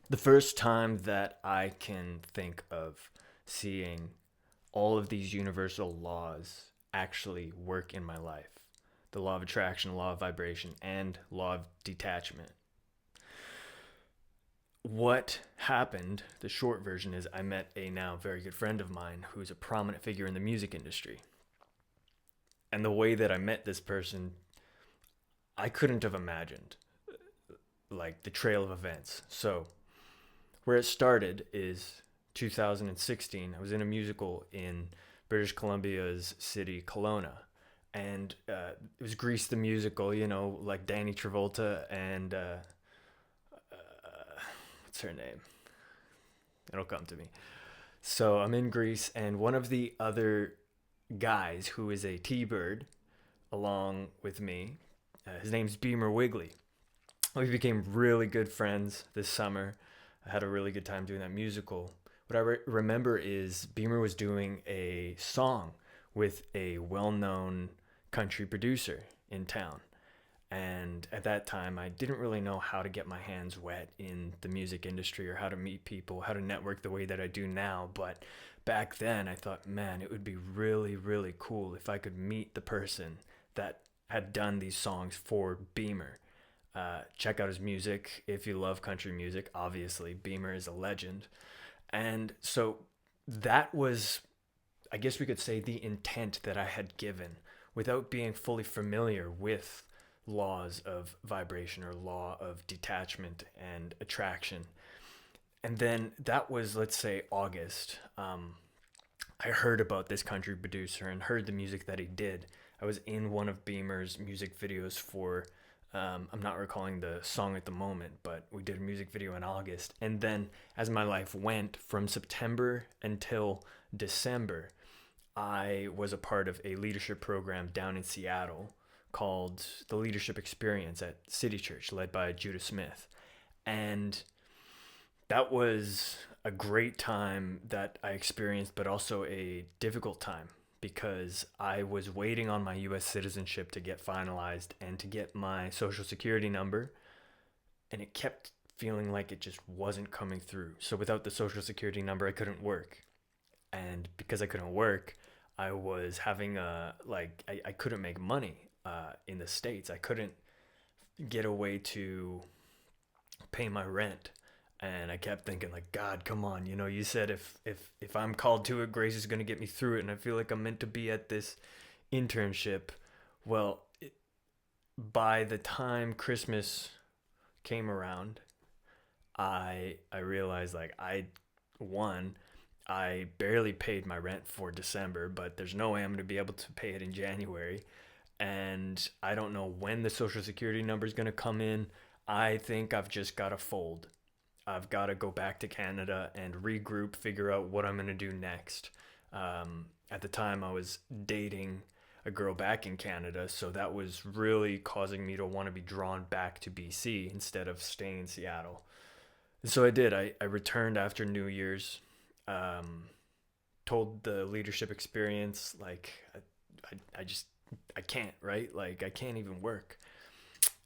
The first time that I can think of seeing all of these universal laws actually work in my life, the law of attraction, law of vibration, and law of detachment. What happened, the short version is I met a now very good friend of mine who's a prominent figure in the music industry. And the way that I met this person, I couldn't have imagined, like the trail of events. So, where it started is 2016. I was in a musical in British Columbia's city, Kelowna. And it was Grease the musical, like Danny Travolta and what's her name? It'll come to me. So I'm in Greece, and one of the other guys who is a T-bird along with me, his name's Beamer Wiggly. We became really good friends this summer. I had a really good time doing that musical. What I remember is Beamer was doing a song with a well-known country producer in town. And at that time, I didn't really know how to get my hands wet in the music industry or how to meet people, how to network the way that I do now. But back then, I thought, man, it would be really, really cool if I could meet the person that had done these songs for Beamer. Check out his music if you love country music. Obviously, Beamer is a legend. And so that was, I guess we could say, the intent that I had given without being fully familiar with laws of vibration or law of detachment and attraction. And then that was, let's say, August. I heard about this country producer and heard the music that he did. I was in one of Beamer's music videos for, I'm not recalling the song at the moment, but we did a music video in August. And then as my life went from September until December, I was a part of a leadership program down in Seattle called the Leadership Experience at City Church, led by Judah Smith. And that was a great time that I experienced, but also a difficult time because I was waiting on my US citizenship to get finalized and to get my social security number. And it kept feeling like it just wasn't coming through. So without the social security number, I couldn't work. And because I couldn't work, I was having I couldn't make money in the States. I couldn't get a way to pay my rent. And I kept thinking, like, God, come on, you said if I'm called to it, grace is going to get me through it. And I feel like I'm meant to be at this internship. Well, by the time Christmas came around, I realized, like, I barely paid my rent for December, but there's no way I'm going to be able to pay it in January. And I don't know when the social security number is going to come in. I think I've just got to fold. I've got to go back to Canada and regroup, figure out what I'm going to do next. At the time, I was dating a girl back in Canada, so that was really causing me to want to be drawn back to BC instead of staying in Seattle. And so I did. I returned after New Year's, told the leadership experience, like, I just, I can't, right? Like, I can't even work.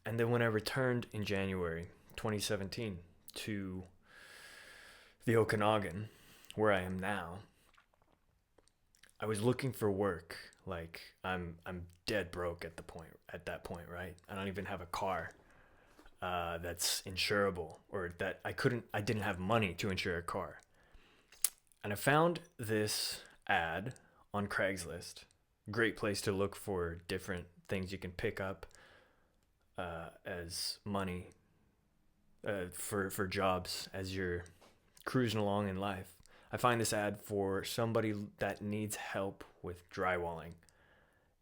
And then when I returned in January 2017 to the Okanagan, where I am now, I was looking for work. Like, I'm dead broke at that point, right? I don't even have a car that's insurable, or that I didn't have money to insure a car. And I found this ad on Craigslist. Great place to look for different things you can pick up as money for jobs as you're cruising along in life. I find this ad for somebody that needs help with drywalling,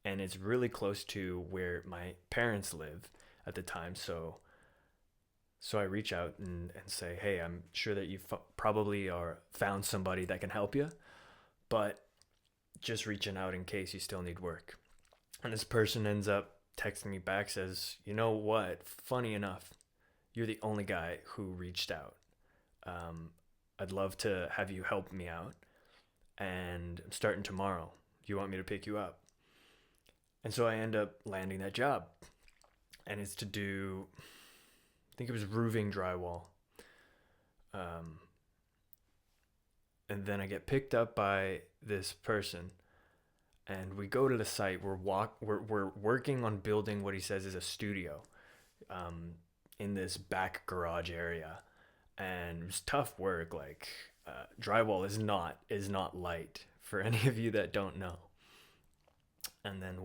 and it's really close to where my parents live at the time. So I reach out and say, hey, I'm sure that you probably are found somebody that can help you, but just reaching out in case you still need work. And this person ends up texting me back, says, you know what? Funny enough, you're the only guy who reached out. I'd love to have you help me out, and I'm starting tomorrow. Do you want me to pick you up? And so I end up landing that job, and it's to do, I think it was roofing drywall. And then I get picked up by this person, and we go to the site. We're working on building what he says is a studio, in this back garage area, and it was tough work. Like, drywall is not light for any of you that don't know. And then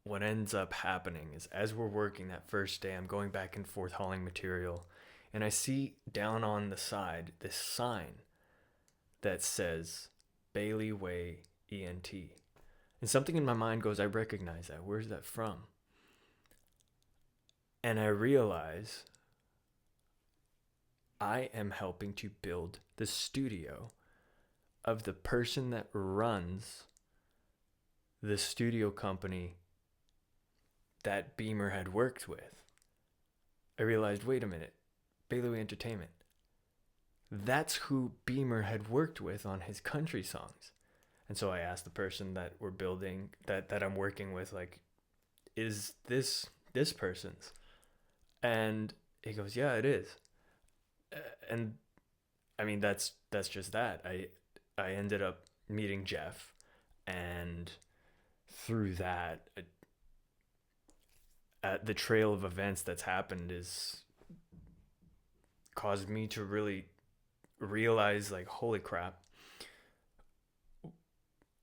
what ends up happening is, as we're working that first day, I'm going back and forth hauling material, and I see down on the side this sign that says Bailey Way ENT. And something in my mind goes, I recognize that. Where's that from? And I realize I am helping to build the studio of the person that runs the studio company that Beamer had worked with. I realized, wait a minute, Bailey Way Entertainment. That's who Beamer had worked with on his country songs. And so I asked the person that we're building, that I'm working with, like, is this person's? And he goes, yeah, it is. And I mean, that's just that. I ended up meeting Jeff, and through that, the trail of events that's happened is caused me to really realize, like, holy crap,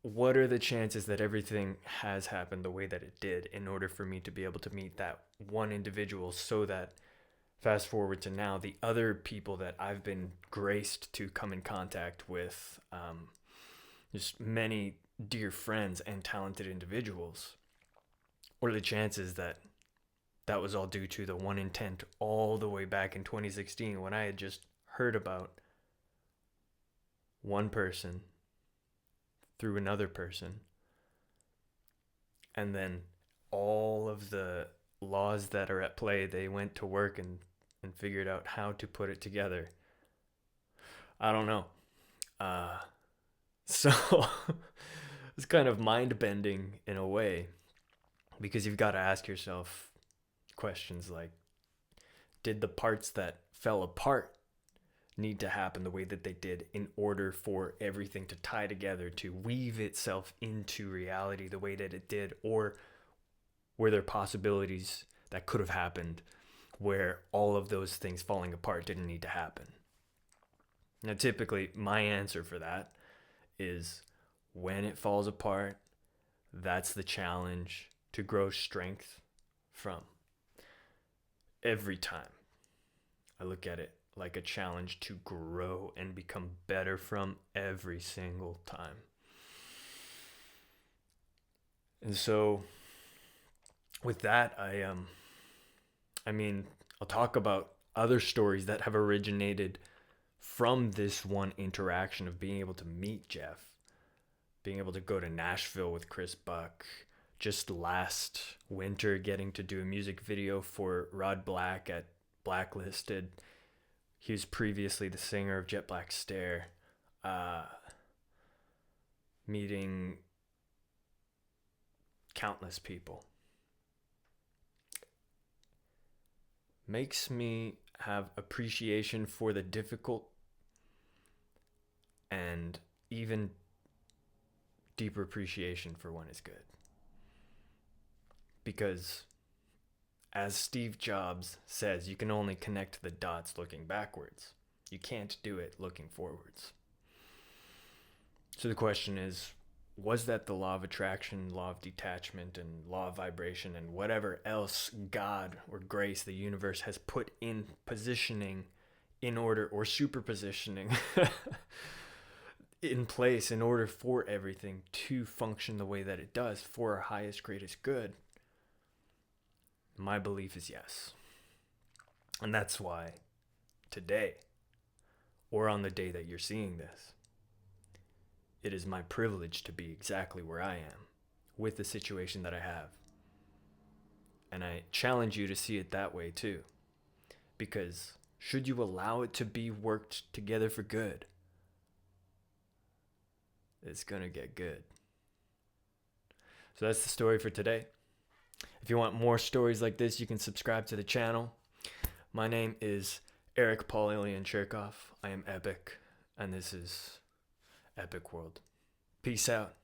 what are the chances that everything has happened the way that it did in order for me to be able to meet that one individual, so that fast forward to now, the other people that I've been graced to come in contact with, just many dear friends and talented individuals, what are the chances that that was all due to the one intent all the way back in 2016, when I had just heard about one person through another person, and then all of the laws that are at play, they went to work and figured out how to put it together. I don't know. So it's kind of mind-bending in a way, because you've got to ask yourself questions like, did the parts that fell apart need to happen the way that they did in order for everything to tie together, to weave itself into reality the way that it did? Or were there possibilities that could have happened where all of those things falling apart didn't need to happen? Now, typically, my answer for that is, when it falls apart, that's the challenge to grow strength from. Every time I look at it like a challenge to grow and become better from, every single time. And so with that, I mean, I'll talk about other stories that have originated from this one interaction of being able to meet Jeff, being able to go to Nashville with Chris Buck, just last winter getting to do a music video for Rod Black at Blacklisted. He was previously the singer of Jet Black Stare. Meeting countless people. Makes me have appreciation for the difficult and even deeper appreciation for when it's good. Because, as Steve Jobs says, you can only connect the dots looking backwards. You can't do it looking forwards. So the question is, was that the law of attraction, law of detachment, and law of vibration, and whatever else God or grace, the universe, has put in positioning in order, or superpositioning in place in order for everything to function the way that it does for our highest, greatest good? My belief is yes. And that's why today, or on the day that you're seeing this, it is my privilege to be exactly where I am with the situation that I have. And I challenge you to see it that way too. Because should you allow it to be worked together for good, it's going to get good. So that's the story for today. If you want more stories like this, you can subscribe to the channel. My name is Eric Paul Alien Cherkov. I am Epic, and this is Epicworld. Peace out.